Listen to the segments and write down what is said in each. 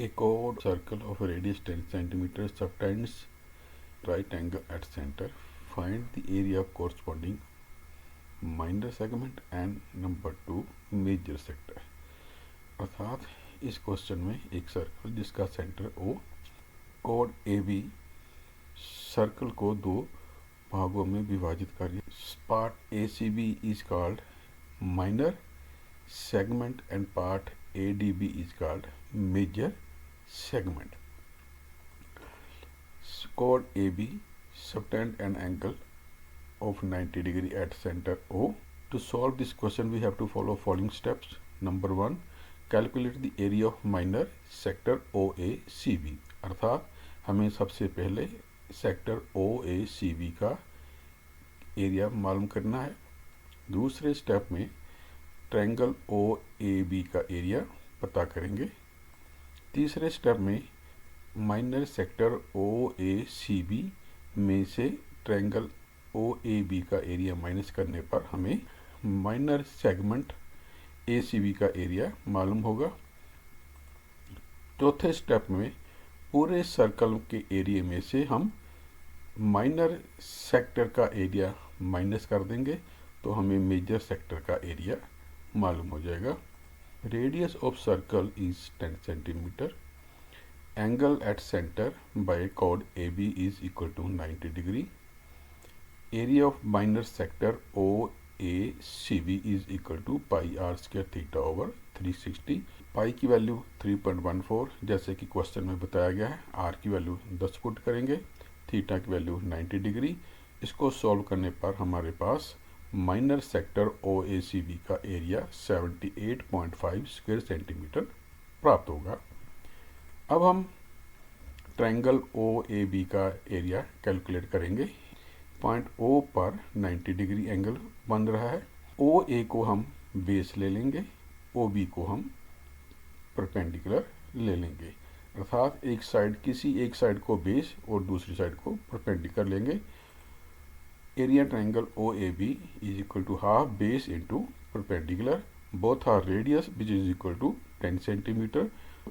A chord circle of a radius 10 centimeters subtends right angle at center. Find the area corresponding minor segment and number 2 major sector. अर्थात इस question में एक circle जिसका centre O, कोड A B circle को दो भागों में विभाजित करिए। Part A C B is called minor segment and part ADB is called major segment. Chord AB subtend an angle of 90 degree at center O. To solve this question we have to follow following steps. Number 1, calculate the area of minor sector OACB. अर्थात हमें सबसे पहले sector OACB का area मालूम करना है। दूसरे step में ट्रायंगल ओ ए बी का एरिया पता करेंगे। तीसरे स्टेप में minor sector O A C B में से ट्रायंगल ओ ए बी का एरिया माइनस करने पर हमें minor segment A C B का एरिया मालूम होगा। चौथे स्टेप में पूरे सर्कल के एरिया में से हम माइनर सेक्टर का एरिया माइनस कर देंगे तो हमें मेजर सेक्टर का एरिया मालूम हो जाएगा। Radius of circle is 10 centimetre. Angle at centre by chord A B is equal to 90 degree. Area of minor sector O A C B is equal to pi r square theta over 360। Pi की value 3.14 जैसे कि question में बताया गया है। Are की value 10 put करेंगे, theta की वैल्यू 90 डिग्री। इसको सॉल्व करने पर हमारे पास minor sector O A C B का एरिया 78.5 स्क्वायर सेंटीमीटर प्राप्त होगा। अब हम ट्रायंगल ओ ए बी का एरिया कैलकुलेट करेंगे। पॉइंट ओ पर 90 डिग्री एंगल बन रहा है। ओ ए को हम बेस ले लेंगे, ओ बी को हम परपेंडिकुलर ले लेंगे। अर्थात किसी एक साइड को बेस और दूसरी साइड को परपेंडिकुलर लेंगे। Area triangle OAB is equal to half base into perpendicular. Both are radius which is equal to 10 centimeter.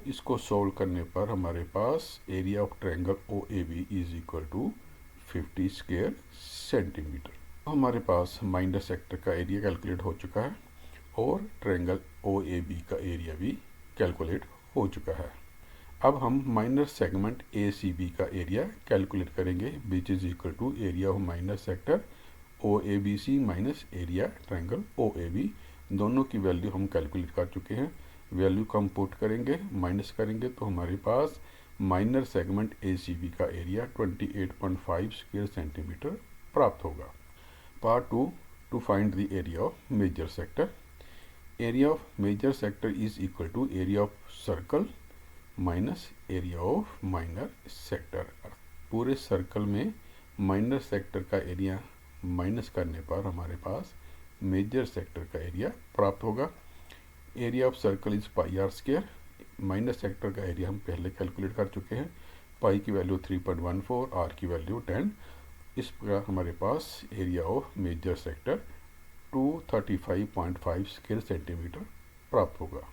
इसको सॉल्व करने पर हमारे पास area of triangle OAB is equal to 50 square centimeter. हमारे पास माइनर सेक्टर का area calculate हो चुका है और ट्रायंगल OAB का एरिया भी कैलकुलेट हो चुका है। अब हम minor segment A C B का एरिया कैलकुलेट करेंगे which is equal to area of minor sector O A B C minus area triangle O A B. दोनों की वैल्यू हम कैलकुलेट कर चुके हैं। वैल्यू को हम पुट करेंगे, माइनस करेंगे तो हमारे पास minor segment A C B का एरिया 28.5 स्क्वायर सेंटीमीटर प्राप्त होगा। Part 2, to find the area of major sector. Area of major sector is equal to area of circle minus area of minor sector. पूरे circle में minor sector का area minus करने पर हमारे पास major sector का एरिया प्राप्त होगा। Area of circle is pi r square. Minor sector का एरिया हम पहले कैलकुलेट कर चुके हैं। पाई की वैल्यू 3.14, आर की वैल्यू 10। इस प्रकार हमारे पास area of major sector 235.5 square centimeter प्राप्त होगा।